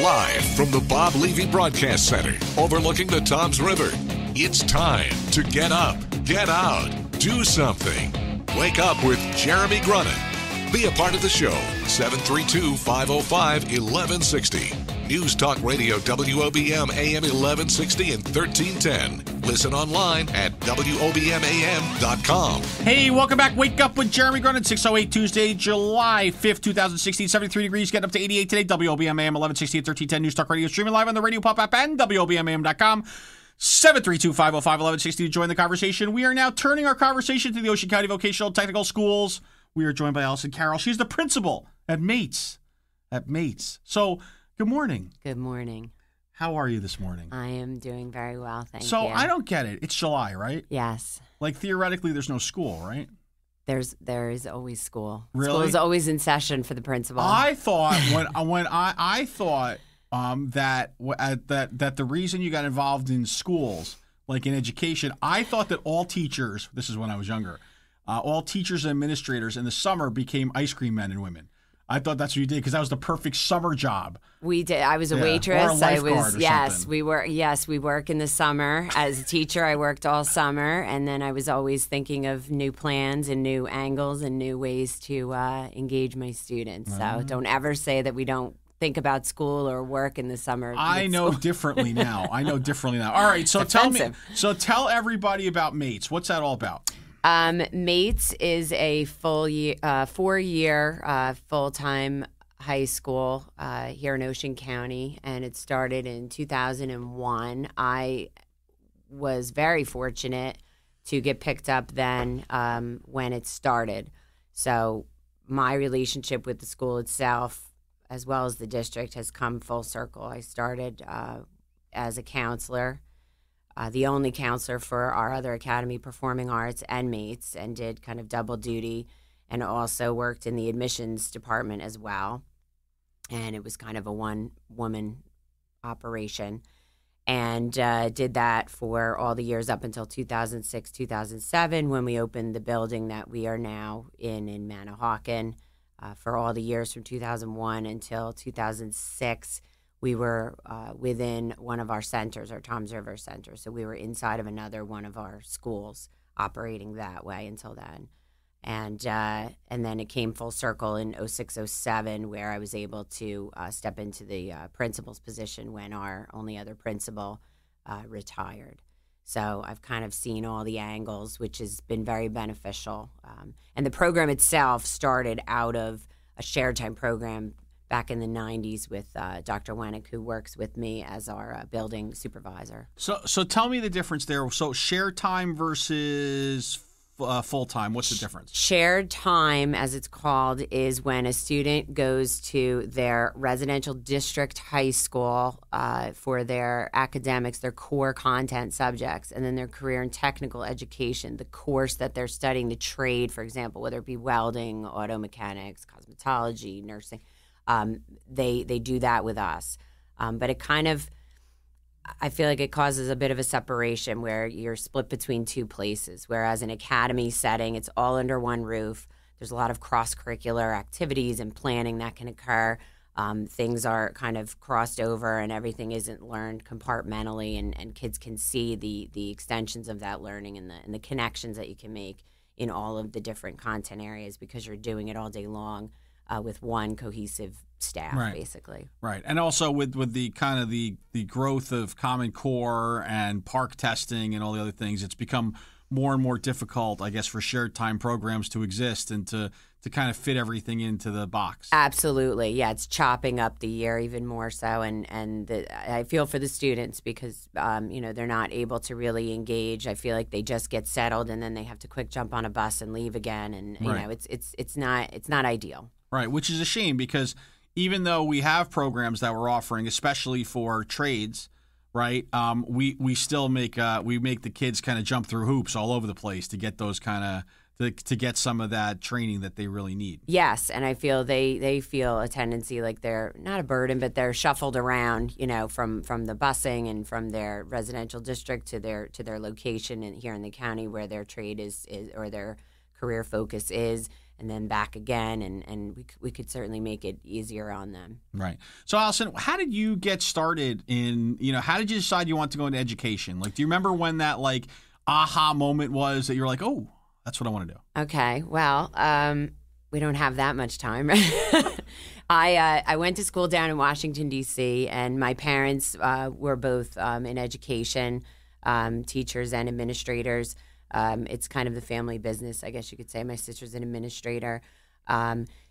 Live from the Bob Levy Broadcast Center overlooking the Toms River, it's time to get up, get out, do something. Wake up with Jeremy Grunin. Be a part of the show, 732-505-1160. News Talk Radio WOBM AM 1160 and 1310. Listen online at WOBMAM.com. Hey, welcome back. Wake up with Jeremy Grunin, 6:08 Tuesday, July 5th, 2016. 73 degrees, getting up to 88 today. WOBM AM 1160 and 1310. News Talk Radio streaming live on the Radio Pop app and WOBMAM.com. 732-505-1160 to join the conversation. We are now turning our conversation to the Ocean County Vocational Technical Schools. We are joined by Allison Carroll. She's the principal at Mates. So, good morning. Good morning. How are you this morning? I am doing very well, thank you. So, I don't get it. It's July, right? Yes. Like, theoretically, there's no school, right? There is always school. Really? School is always in session for the principal. I thought I thought that the reason you got involved in schools, like in education, I thought that all teachers, this is when I was younger, all teachers and administrators in the summer became ice cream men and women. I thought that's what you did because that was the perfect summer job. We did. I was a waitress. Or a lifeguard or something. We work in the summer. As a teacher, I worked all summer, and then I was always thinking of new plans and new angles and new ways to engage my students. So don't ever say that we don't think about school or work in the summer. I know differently now. All right, so tell everybody about Mates. What's that all about? Mates is a full year, 4-year full-time high school here in Ocean County, and it started in 2001. I was very fortunate to get picked up then when it started. So my relationship with the school itself, as well as the district, has come full circle. I started as a counselor. The only counselor for our other academy, Performing Arts and Mates, and did kind of double duty, and also worked in the admissions department as well. And it was kind of a one-woman operation, and did that for all the years up until 2006, 2007, when we opened the building that we are now in Manahawkin. For all the years from 2001 until 2006. We were within one of our centers, our Toms River Center. So we were inside of another one of our schools, operating that way until then. And then it came full circle in 06, 07, where I was able to step into the principal's position when our only other principal retired. So I've kind of seen all the angles, which has been very beneficial. And the program itself started out of a shared time program back in the 90s with Dr. Wennick, who works with me as our building supervisor. So tell me the difference there. So shared time versus full-time, what's the difference? Shared time, as it's called, is when a student goes to their residential district high school for their academics, their core content subjects, and then their career and technical education, the course that they're studying, the trade, for example, whether it be welding, auto mechanics, cosmetology, nursing. They do that with us. But it kind of, I feel like it causes a bit of a separation where you're split between two places, whereas in academy setting, it's all under one roof. There's a lot of cross-curricular activities and planning that can occur. Things are kind of crossed over and everything isn't learned compartmentally, and kids can see the extensions of that learning and the connections that you can make in all of the different content areas because you're doing it all day long. With one cohesive staff, basically. Right. And also with the kind of the growth of Common Core and park testing and all the other things, it's become more and more difficult, I guess, for shared time programs to exist and to kind of fit everything into the box. Absolutely. Yeah, it's chopping up the year even more so. And I feel for the students because, they're not able to really engage. I feel like they just get settled and then they have to quick jump on a bus and leave again. And, it's not ideal. Right, which is a shame because even though we have programs that we're offering, especially for trades, right? We still make the kids kind of jump through hoops all over the place to get those kind of to get some of that training that they really need. Yes, and I feel they feel a tendency like they're not a burden, but they're shuffled around, from the busing and from their residential district to their location here in the county where their trade is or their career focus is. then back again, and we could certainly make it easier on them. Right. So, Allison, how did you get started in, how did you decide you want to go into education? Like, do you remember when that, like, aha moment was that you're like, oh, that's what I want to do? Okay. Well, we don't have that much time. I went to school down in Washington, D.C., and my parents were both in education, teachers and administrators. It's kind of the family business, I guess you could say. My sister's an administrator.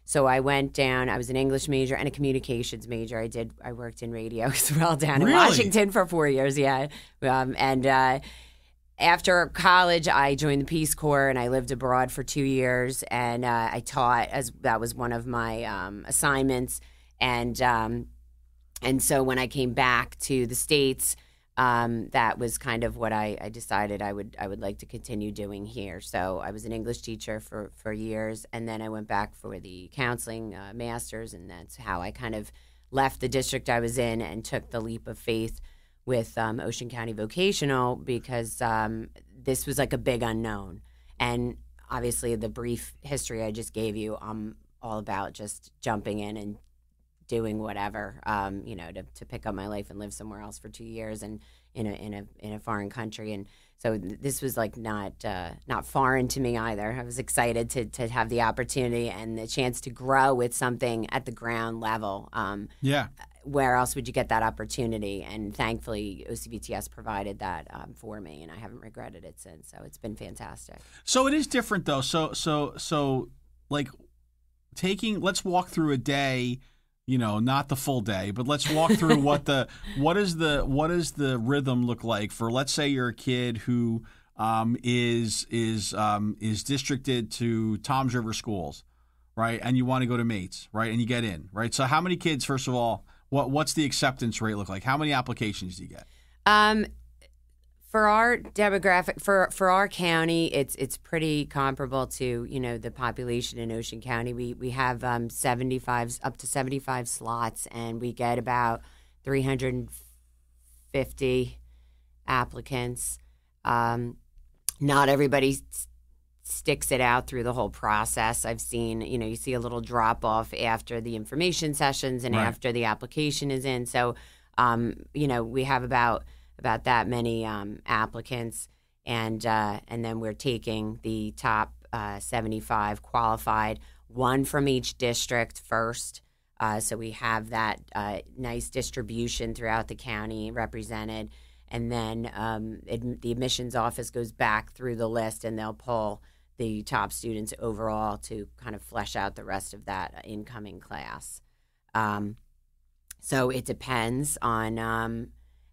So I went down. I was an English major and a communications major. I worked in radio as well down in Washington for 4 years, yeah. After college, I joined the Peace Corps, and I lived abroad for 2 years, and I taught, as that was one of my assignments. And so when I came back to the States, that was kind of what I decided I would like to continue doing here. So I was an English teacher for years, and then I went back for the counseling master's, and that's how I kind of left the district I was in and took the leap of faith with Ocean County Vocational, because this was like a big unknown. And obviously the brief history I just gave you, I'm all about just jumping in and doing whatever, to pick up my life and live somewhere else for 2 years and in a foreign country. And so this was like not foreign to me either. I was excited to have the opportunity and the chance to grow with something at the ground level. Where else would you get that opportunity? And thankfully, OCVTS provided that for me, and I haven't regretted it since. So it's been fantastic. So it is different, though. So like let's walk through a day. Not the full day, but let's walk through what does the rhythm look like for, let's say you're a kid who is districted to Toms River schools, right? And you want to go to Mates, right? And you get in, right? So how many kids, first of all, what's the acceptance rate look like? How many applications do you get? For our demographic, for our county, it's pretty comparable to the population in Ocean County. We have 75 up to 75 slots, and we get about 350 applicants. Not everybody sticks it out through the whole process. I've seen you see a little drop off after the information sessions and after the application is in. So we have about that many applicants, and then we're taking the top 75 qualified, one from each district first. So we have that nice distribution throughout the county represented, and then the admissions office goes back through the list, and they'll pull the top students overall to kind of flesh out the rest of that incoming class. So it depends on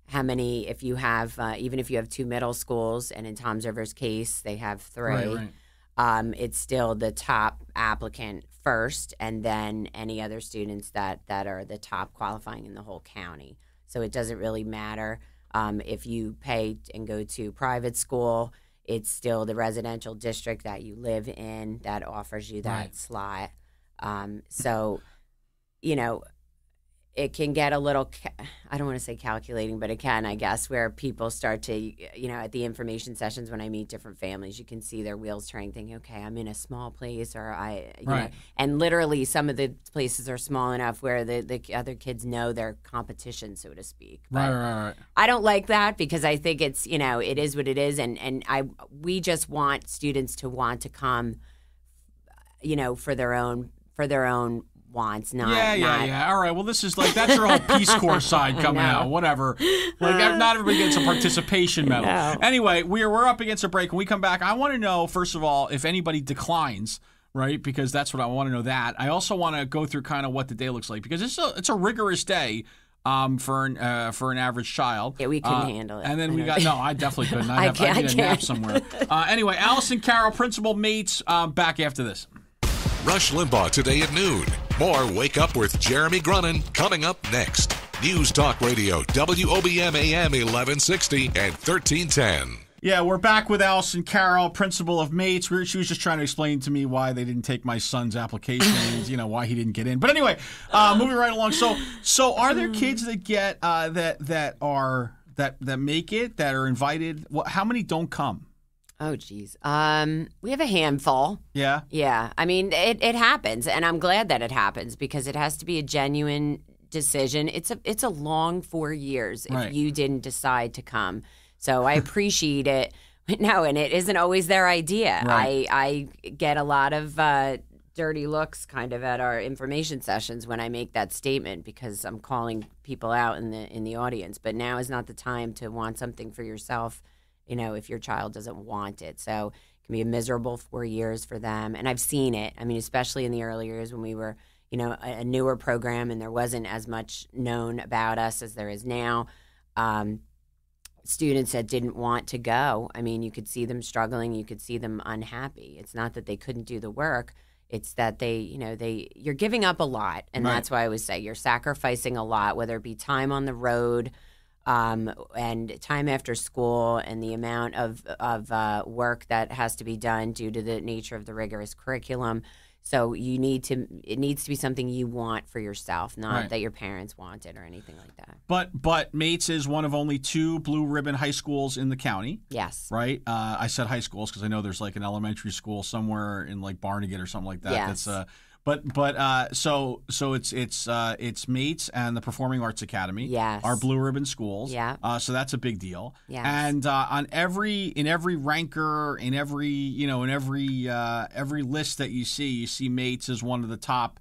how many, if you have, even if you have 2 middle schools, and in Toms River's case, they have 3, it's still the top applicant first, and then any other students that are the top qualifying in the whole county. So it doesn't really matter if you pay and go to private school, it's still the residential district that you live in that offers you that slot. So, it can get a little, I don't want to say calculating, but it can, I guess, where people start to, at the information sessions when I meet different families, you can see their wheels turning, thinking, okay, I'm in a small place, or you know, and literally some of the places are small enough where the other kids know their competition, so to speak. But right. I don't like that, because I think it's, it is what it is, and we just want students to want to come, for their own wants, not all right, well, this is like, that's your whole Peace Corps side coming out, whatever, like not everybody gets a participation medal. Anyway, we're up against a break. When we come back, I want to know, first of all, if anybody declines, right, because that's what I want to know. That I also want to go through kind of what the day looks like, because it's a rigorous day for an average child. Yeah, we couldn't handle it. And then I definitely couldn't. I need a nap somewhere. Anyway, Allison, Carroll, Principal Mates, back after this. Rush Limbaugh today at noon. More Wake Up with Jeremy Grunin coming up next. News Talk Radio, WOBM AM 1160 and 1310. Yeah, we're back with Allison Carroll, principal of Mates. She was just trying to explain to me why they didn't take my son's applications, why he didn't get in. But anyway, moving right along. So are there kids that get that make it, that are invited? How many don't come? Oh, geez. We have a handful. Yeah? Yeah. I mean, it happens, and I'm glad that it happens because it has to be a genuine decision. It's a long 4 years if you didn't decide to come. So I appreciate it. No, and it isn't always their idea. Right. I get a lot of dirty looks kind of at our information sessions when I make that statement because I'm calling people out in the audience. But now is not the time to want something for yourself, if your child doesn't want it. So it can be a miserable 4 years for them. And I've seen it. I mean, especially in the early years when we were, a newer program and there wasn't as much known about us as there is now. Students that didn't want to go. I mean, you could see them struggling. You could see them unhappy. It's not that they couldn't do the work. It's that you're giving up a lot. And that's why I always say you're sacrificing a lot, whether it be time on the road, and time after school and the amount of work that has to be done due to the nature of the rigorous curriculum. So it needs to be something you want for yourself, not that your parents want it or anything like that. But Mates is one of only 2 blue ribbon high schools in the county. Yes. Right? I said high schools because I know there's like an elementary school somewhere in like Barnegat or something like that. Yes. So it's Mates and the Performing Arts Academy. Yes. Our blue ribbon schools. Yeah. So that's a big deal. Yes. And in every ranker, in every list that you see Mates as one of the top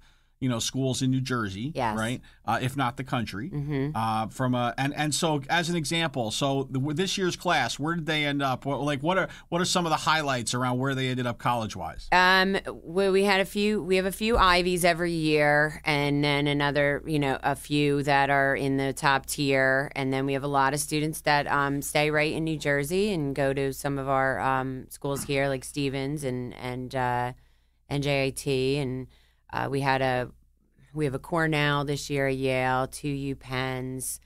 schools in New Jersey, yes. right? If not the country. Mm-hmm. So as an example, this year's class, where did they end up? What are some of the highlights around where they ended up college wise? We have a few Ivies every year, and then another, a few that are in the top tier, and then we have a lot of students that stay right in New Jersey and go to some of our schools here, like Stevens and NJIT, and we have a Cornell this year, a Yale, 2 UPenns.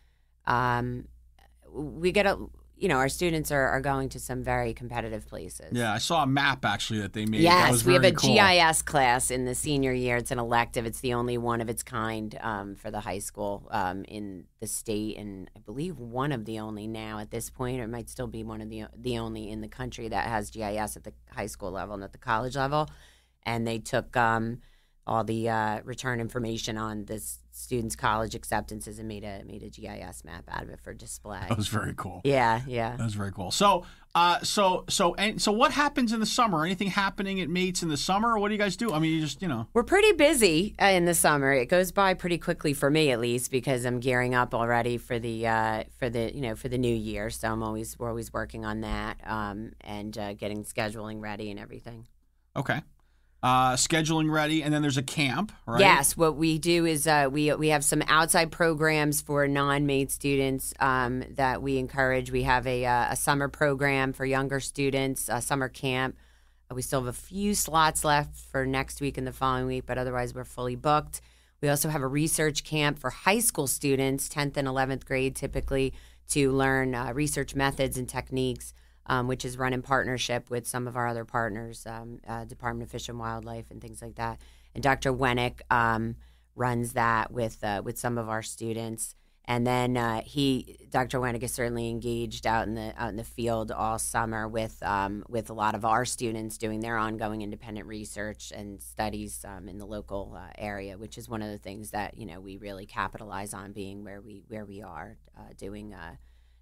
We get our students are going to some very competitive places. Yeah, I saw a map actually that they made. Yes, that was we have very a cool. GIS class in the senior year. It's an elective. It's the only one of its kind for the high school in the state, and I believe one of the only now at this point, or it might still be one of the only in the country that has GIS at the high school level and at the college level. And they took all the return information on this students' college acceptances and made a GIS map out of it for display. That was very cool. Yeah. That was very cool. So what happens in the summer? Anything happening at Mates in the summer? What do you guys do? I mean, you just We're pretty busy in the summer. It goes by pretty quickly for me, at least, because I'm gearing up already for the new year. So we're always working on that and getting scheduling ready and everything. Okay. Scheduling ready, and then there's a camp, right? Yes. What we do is we have some outside programs for non-MATE students that we encourage. We have a summer program for younger students, a summer camp. We still have a few slots left for next week and the following week, but otherwise we're fully booked. We also have a research camp for high school students, 10th and 11th grade typically, to learn research methods and techniques. Which is run in partnership with some of our other partners, Department of Fish and Wildlife and things like that. And Dr. Wennick runs that with some of our students. And then Dr. Wennick is certainly engaged out in the field all summer with a lot of our students doing their ongoing independent research and studies in the local area, which is one of the things that we really capitalize on, being where we are doing.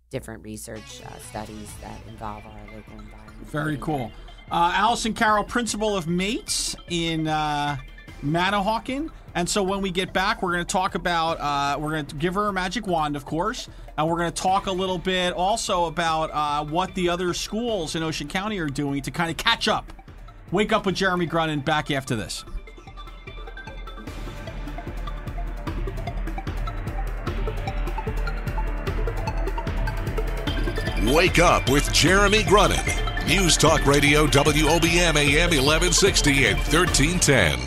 Different research studies that involve our local environment. Very cool. Allison Carroll, principal of Mates in Manahawkin. And so when we get back, we're going to talk about, we're going to give her a magic wand, of course, and we're going to talk a little bit also about what the other schools in Ocean County are doing to kind of catch up. Wake Up with Jeremy Grunin, back after this. Wake Up with Jeremy Grunin. News Talk Radio WOBM AM 1160 and 1310.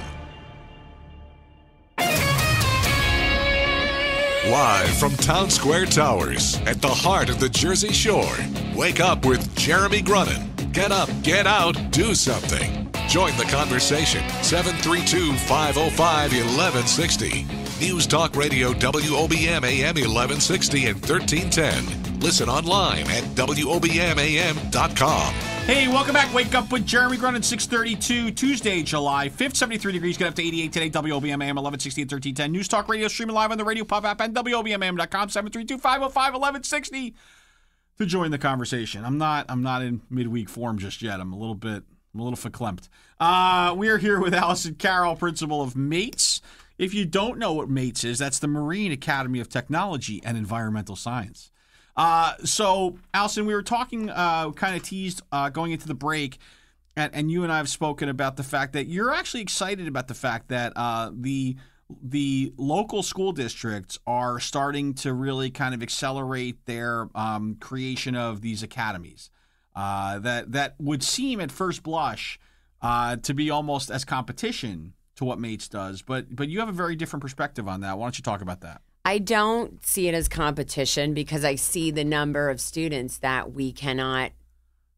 Live from Town Square Towers at the heart of the Jersey Shore. Wake Up with Jeremy Grunin. Get up, get out, do something. Join the conversation. 732-505-1160. News Talk Radio WOBM AM 1160 and 1310. Listen online at WOBMAM.com. Hey, welcome back. Wake up with Jeremy Grunin, 632, Tuesday, July 5th, 73 degrees, get up to 88 today, WOBM AM 1160 and 1310. News Talk Radio, streaming live on the Radio Pub app and WOBMAM.com, 732-505-1160 to join the conversation. I'm not in midweek form just yet. I'm a little verklempt. We are here with Allison Carroll, principal of MATES. If you don't know what MATES is, that's the Marine Academy of Technology and Environmental Science. So, Allison, we were talking, kind of teased going into the break, and you and I have spoken about the fact that you're actually excited about the fact that the local school districts are starting to really kind of accelerate their creation of these academies. That would seem at first blush to be almost as competition to what MATES does, but you have a very different perspective on that. Why don't you talk about that? I don't see it as competition because I see the number of students that we cannot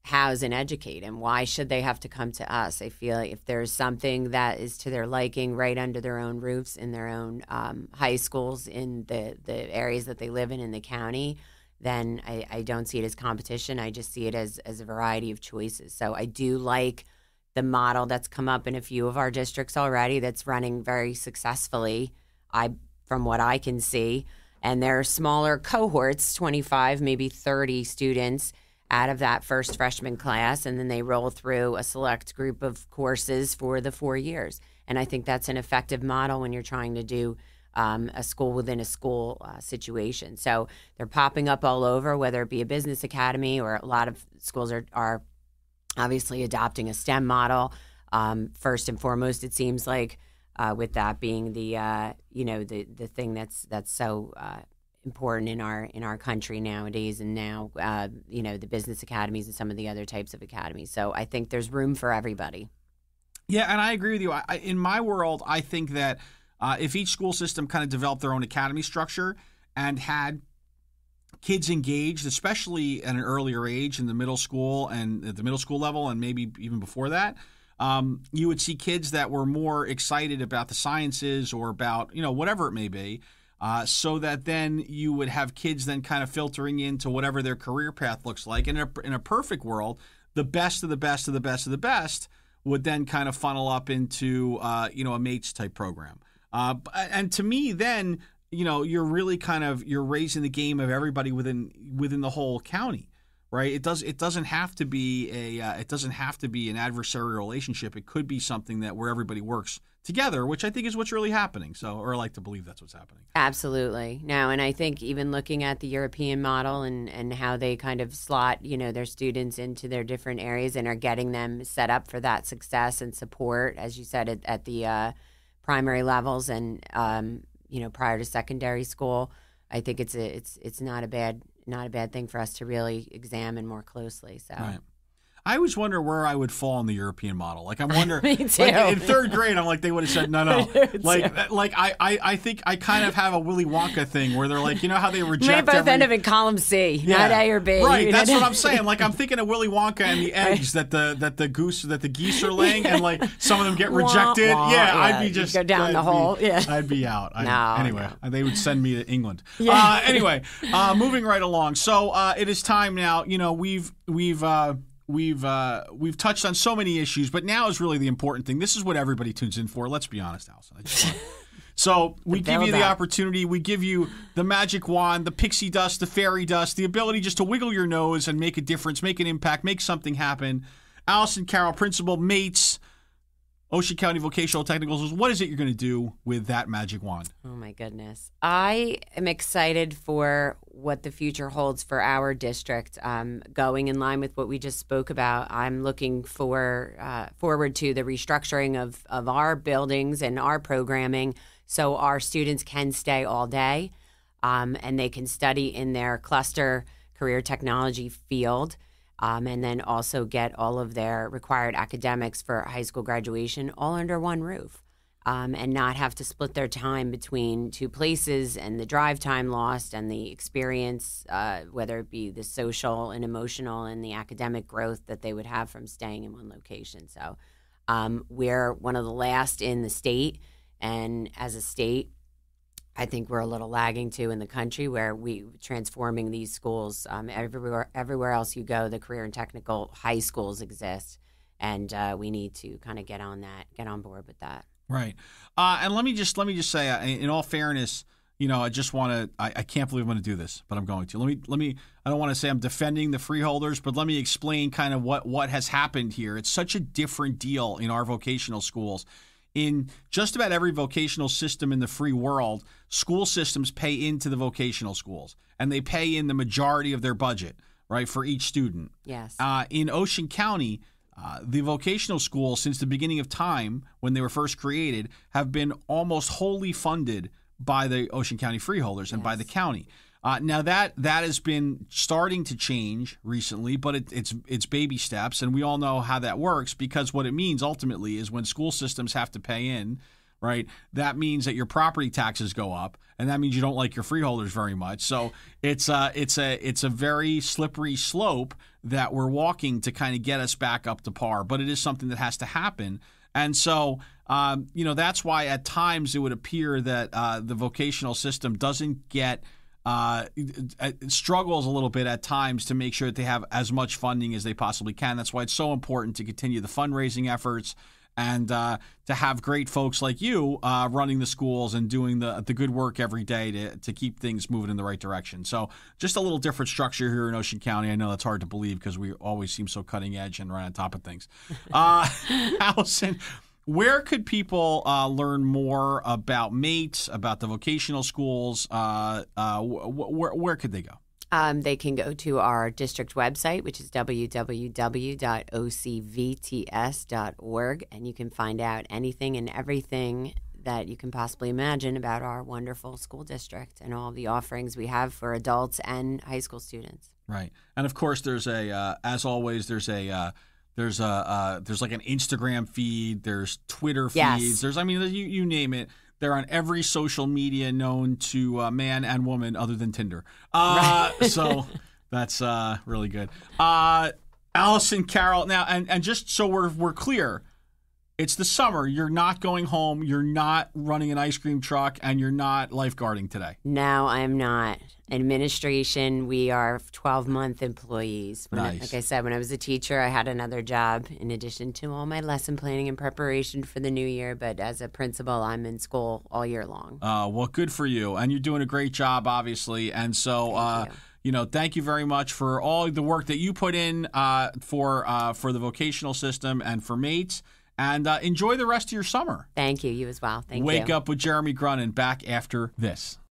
house and educate. And why should they have to come to us? I feel like if there's something that is to their liking right under their own roofs in their own high schools in the areas that they live in the county, then I don't see it as competition. I just see it as a variety of choices. So I do like the model that's come up in a few of our districts already that's running very successfully. From what I can see. And there are smaller cohorts, 25, maybe 30 students out of that first freshman class, and then they roll through a select group of courses for the 4 years. And I think that's an effective model when you're trying to do a school within a school situation. So they're popping up all over, whether it be a business academy or a lot of schools are obviously adopting a STEM model. First and foremost, it seems like, with that being the thing that's so important in our country nowadays, and now the business academies and some of the other types of academies. So I think there's room for everybody. Yeah, and I agree with you. In my world, I think that if each school system kind of developed their own academy structure and had kids engaged, especially at an earlier age in the middle school and at the middle school level, and maybe even before that. You would see kids that were more excited about the sciences or about, whatever it may be, so that then you would have kids then kind of filtering into whatever their career path looks like. And in a perfect world, the best of the best of the best of the best would then kind of funnel up into, a MATES type program. And to me, then, you're really you're raising the game of everybody within the whole county. Right. It doesn't have to be an adversarial relationship. It could be something where everybody works together, which I think is what's really happening. Or I like to believe that's what's happening. Absolutely. No, and I think even looking at the European model and how they kind of slot, their students into their different areas and are getting them set up for that success and support, as you said, at the primary levels and prior to secondary school, I think it's not a bad thing for us to really examine more closely. So, right. I always wonder where I would fall in the European model. Like I'm wondering, Me too. Like in third grade, I'm like they would have said no. I think I kind of have a Willy Wonka thing where they're like, how they reject. We both end up in column C, not A or B. Right, that's what I'm saying. Like I'm thinking of Willy Wonka and the eggs that the geese are laying, and like some of them get rejected. I'd be just go down the hole. I'd be out. Anyway, they would send me to England. Yeah. Anyway, moving right along. So it is time now. We've touched on so many issues, but now is really the important thing. This is what everybody tunes in for. Let's be honest, Allison. So we give you the opportunity. We give you the magic wand, the pixie dust, the fairy dust, the ability just to wiggle your nose and make a difference, make an impact, make something happen. Allison Carroll, principal, MATES, Ocean County Vocational Technical Schools. What is it you're going to do with that magic wand? Oh, my goodness. I am excited for what the future holds for our district. Going in line with what we just spoke about, I'm looking forward to the restructuring of our buildings and our programming so our students can stay all day and they can study in their cluster career technology field. And then also get all of their required academics for high school graduation all under one roof, and not have to split their time between two places and the drive time lost and the experience, whether it be the social and emotional and the academic growth that they would have from staying in one location. So we're one of the last in the state, and as a state, I think we're a little lagging too in the country, where we transforming these schools. Everywhere else you go, the career and technical high schools exist, and we need to kind of get on board with that. Right. And let me just say, in all fairness, I just want to. I can't believe I'm going to do this, but I'm going to. Let me. I don't want to say I'm defending the freeholders, but let me explain kind of what has happened here. It's such a different deal in our vocational schools. In just about every vocational system in the free world, school systems pay into the vocational schools, and they pay in the majority of their budget, right, for each student. Yes. In Ocean County, the vocational schools, since the beginning of time, when they were first created, have been almost wholly funded by the Ocean County freeholders and by the county. Now that has been starting to change recently, but it's baby steps, and we all know how that works, because what it means ultimately is when school systems have to pay in, right, that means that your property taxes go up, and that means you don't like your freeholders very much. So it's a very slippery slope that we're walking to kind of get us back up to par, but it is something that has to happen. And so, that's why at times it would appear that the vocational system doesn't get it struggles a little bit at times to make sure that they have as much funding as they possibly can. That's why it's so important to continue the fundraising efforts and to have great folks like you running the schools and doing the good work every day to keep things moving in the right direction. So just a little different structure here in Ocean County. I know that's hard to believe because we always seem so cutting edge and right on top of things. Allison, where could people learn more about MATES, about the vocational schools? Where could they go? They can go to our district website, which is www.ocvts.org, and you can find out anything and everything that you can possibly imagine about our wonderful school district and all the offerings we have for adults and high school students. Right. And of course, there's as always, there's like an Instagram feed, there's Twitter feeds, yes. You name it. They're on every social media known to man and woman other than Tinder. Right. So that's really good. Allison, Carroll, now, and just so we're clear, it's the summer. You're not going home. You're not running an ice cream truck, and you're not lifeguarding today. No, I'm not. Administration, we are 12-month employees. Nice. Like I said, when I was a teacher, I had another job in addition to all my lesson planning and preparation for the new year. But as a principal, I'm in school all year long. Well, good for you. And you're doing a great job, obviously. And so, thank you very much for all the work that you put in for the vocational system and for MATES. And enjoy the rest of your summer. Thank you. You as well. Thank you. Wake Up with Jeremy Grunin back after this.